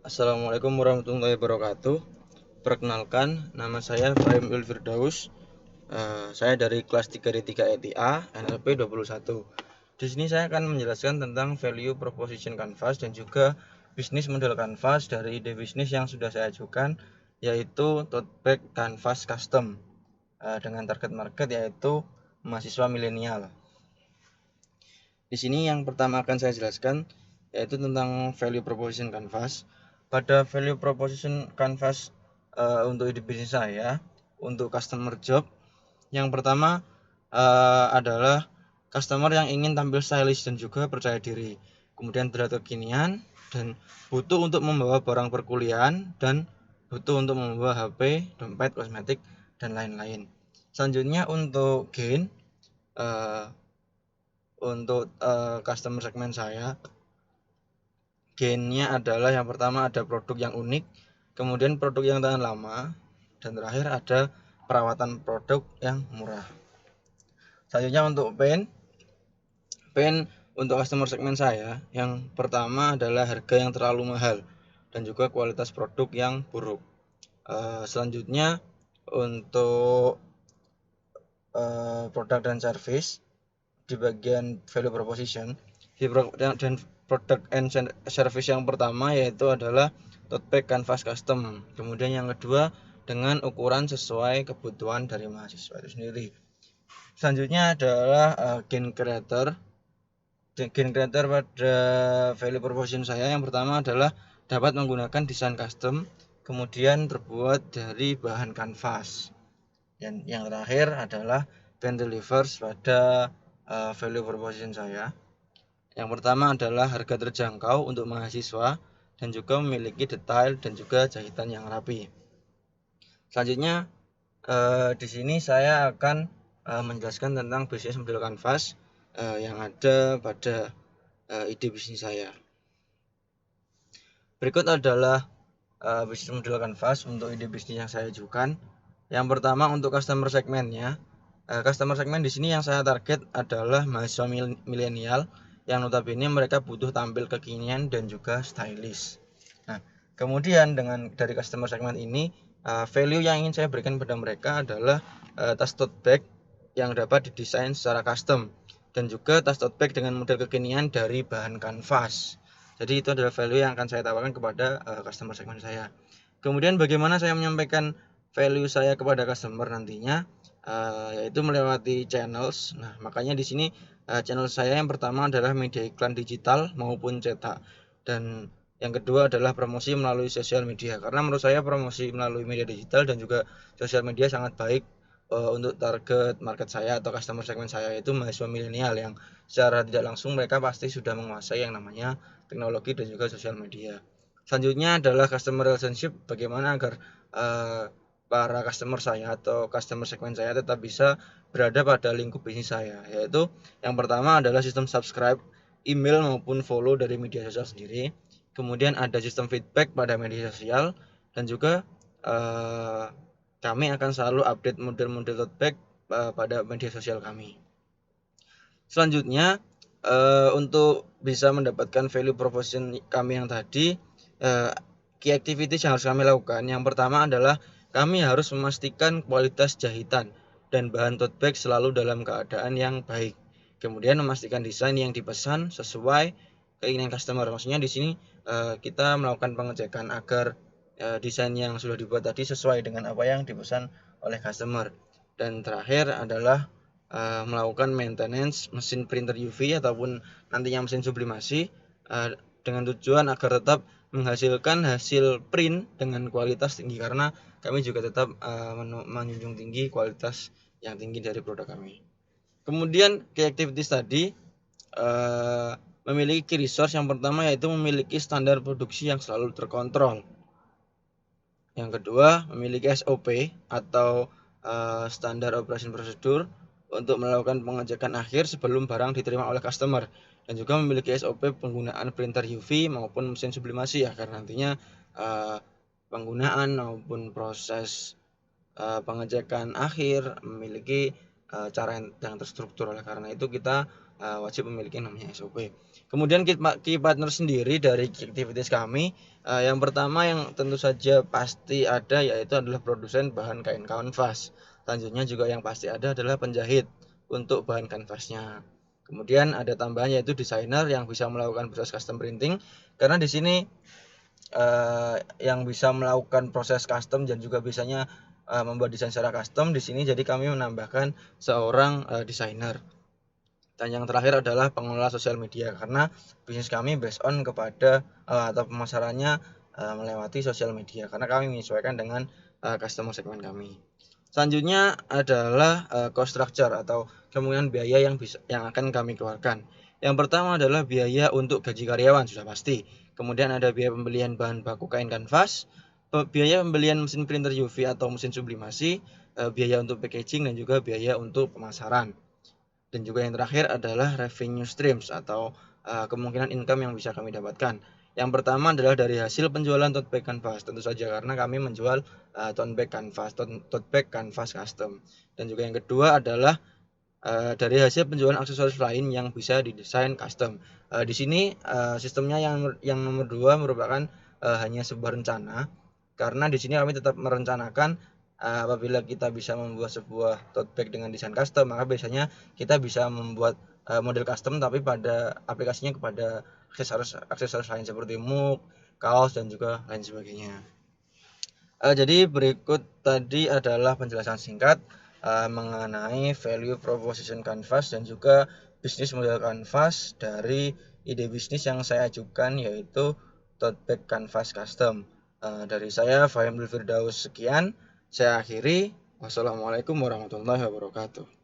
Assalamualaikum warahmatullahi wabarakatuh. Perkenalkan, nama saya Fahim Firdaus. Saya dari kelas 3D3 ETA NLP 21. Di sini saya akan menjelaskan tentang value proposition canvas dan juga bisnis model canvas dari ide bisnis yang sudah saya ajukan, yaitu tote bag canvas custom dengan target market yaitu mahasiswa milenial. Di sini yang pertama akan saya jelaskan yaitu tentang value proposition canvas. Pada value proposition canvas untuk ide bisnis saya, untuk customer job, yang pertama adalah customer yang ingin tampil stylish dan juga percaya diri, kemudian terlihat kekinian dan butuh untuk membawa barang perkuliahan dan butuh untuk membawa HP, dompet, kosmetik, dan lain-lain. Selanjutnya untuk gain, untuk customer segmen saya, gainnya adalah yang pertama ada produk yang unik, kemudian produk yang tahan lama, dan terakhir ada perawatan produk yang murah. Selanjutnya untuk pain untuk customer segmen saya, yang pertama adalah harga yang terlalu mahal dan juga kualitas produk yang buruk. Selanjutnya untuk produk dan service di bagian value proposition, dan produk and service yang pertama yaitu adalah tote bag canvas custom. Kemudian yang kedua dengan ukuran sesuai kebutuhan dari mahasiswa itu sendiri. Selanjutnya adalah gain creator. Gain creator pada value proposition saya yang pertama adalah dapat menggunakan desain custom, kemudian terbuat dari bahan kanvas. Dan yang terakhir adalah band delivers pada value proposition saya. Yang pertama adalah harga terjangkau untuk mahasiswa dan juga memiliki detail dan juga jahitan yang rapi. Selanjutnya di sini saya akan menjelaskan tentang bisnis model canvas yang ada pada ide bisnis saya. Berikut adalah bisnis model canvas untuk ide bisnis yang saya ajukan. Yang pertama untuk customer segmennya. Customer segmen di sini yang saya target adalah mahasiswa milenial yang notabene mereka butuh tampil kekinian dan juga stylish. Nah, kemudian dari customer segmen ini, value yang ingin saya berikan pada mereka adalah tas tote bag yang dapat didesain secara custom dan juga tas tote bag dengan model kekinian dari bahan kanvas. Jadi itu adalah value yang akan saya tawarkan kepada customer segmen saya. Kemudian bagaimana saya menyampaikan value saya kepada customer nantinya, yaitu melewati channels. Nah, makanya di sini channel saya yang pertama adalah media iklan digital maupun cetak, dan yang kedua adalah promosi melalui sosial media, karena menurut saya promosi melalui media digital dan juga sosial media sangat baik untuk target market saya atau customer segmen saya, yaitu mahasiswa milenial yang secara tidak langsung mereka pasti sudah menguasai yang namanya teknologi dan juga sosial media. Selanjutnya adalah customer relationship, bagaimana agar para customer saya atau customer segmen saya tetap bisa berada pada lingkup bisnis saya, yaitu yang pertama adalah sistem subscribe, email maupun follow dari media sosial sendiri. Kemudian ada sistem feedback pada media sosial, dan juga kami akan selalu update model-model tote bag pada media sosial kami. Selanjutnya untuk bisa mendapatkan value proposition kami yang tadi, key activities yang harus kami lakukan, yang pertama adalah kami harus memastikan kualitas jahitan dan bahan tote bag selalu dalam keadaan yang baik. Kemudian memastikan desain yang dipesan sesuai keinginan customer. Maksudnya di sini kita melakukan pengecekan agar desain yang sudah dibuat tadi sesuai dengan apa yang dipesan oleh customer. Dan terakhir adalah melakukan maintenance mesin printer UV ataupun nantinya mesin sublimasi dengan tujuan agar tetap menghasilkan hasil print dengan kualitas tinggi, karena kami juga tetap menjunjung tinggi kualitas yang tinggi dari produk kami. Kemudian key activities tadi memiliki key resource yang pertama yaitu memiliki standar produksi yang selalu terkontrol. Yang kedua, memiliki SOP atau standar operation procedure untuk melakukan pengecekan akhir sebelum barang diterima oleh customer, dan juga memiliki SOP penggunaan printer UV maupun mesin sublimasi agar nantinya penggunaan maupun proses pengecekan akhir memiliki cara yang terstruktur. Oleh karena itu kita wajib memiliki namanya SOP. Kemudian key partner sendiri dari activities kami, yang pertama yang tentu saja pasti ada yaitu adalah produsen bahan kain kanvas. Selanjutnya juga yang pasti ada adalah penjahit untuk bahan kanvasnya. Kemudian ada tambahan yaitu desainer yang bisa melakukan proses custom printing, karena di sini yang bisa melakukan proses custom dan juga biasanya membuat desain secara custom di sini, jadi kami menambahkan seorang desainer. Dan yang terakhir adalah pengelola sosial media, karena bisnis kami based on kepada atau pemasarannya melewati sosial media, karena kami menyesuaikan dengan customer segmen kami. Selanjutnya adalah cost structure atau kemungkinan biaya yang akan kami keluarkan. Yang pertama adalah biaya untuk gaji karyawan, sudah pasti. Kemudian ada biaya pembelian bahan baku kain kanvas, biaya pembelian mesin printer UV atau mesin sublimasi, biaya untuk packaging, dan juga biaya untuk pemasaran. Dan juga yang terakhir adalah revenue streams atau kemungkinan income yang bisa kami dapatkan. Yang pertama adalah dari hasil penjualan tote bag kanvas, tentu saja karena kami menjual tote bag kanvas custom. Dan juga yang kedua adalah dari hasil penjualan aksesoris lain yang bisa didesain custom. Di sini sistemnya yang nomor 2 merupakan hanya sebuah rencana, karena di sini kami tetap merencanakan apabila kita bisa membuat sebuah tote bag dengan desain custom, maka biasanya kita bisa membuat model custom tapi pada aplikasinya kepada aksesoris lain seperti mug, kaos, dan juga lain sebagainya. Jadi berikut tadi adalah penjelasan singkat mengenai value proposition kanvas dan juga bisnis model kanvas dari ide bisnis yang saya ajukan, yaitu tote bag kanvas custom. Dari saya Fahim Firdaus, sekian saya akhiri. Wassalamualaikum warahmatullahi wabarakatuh.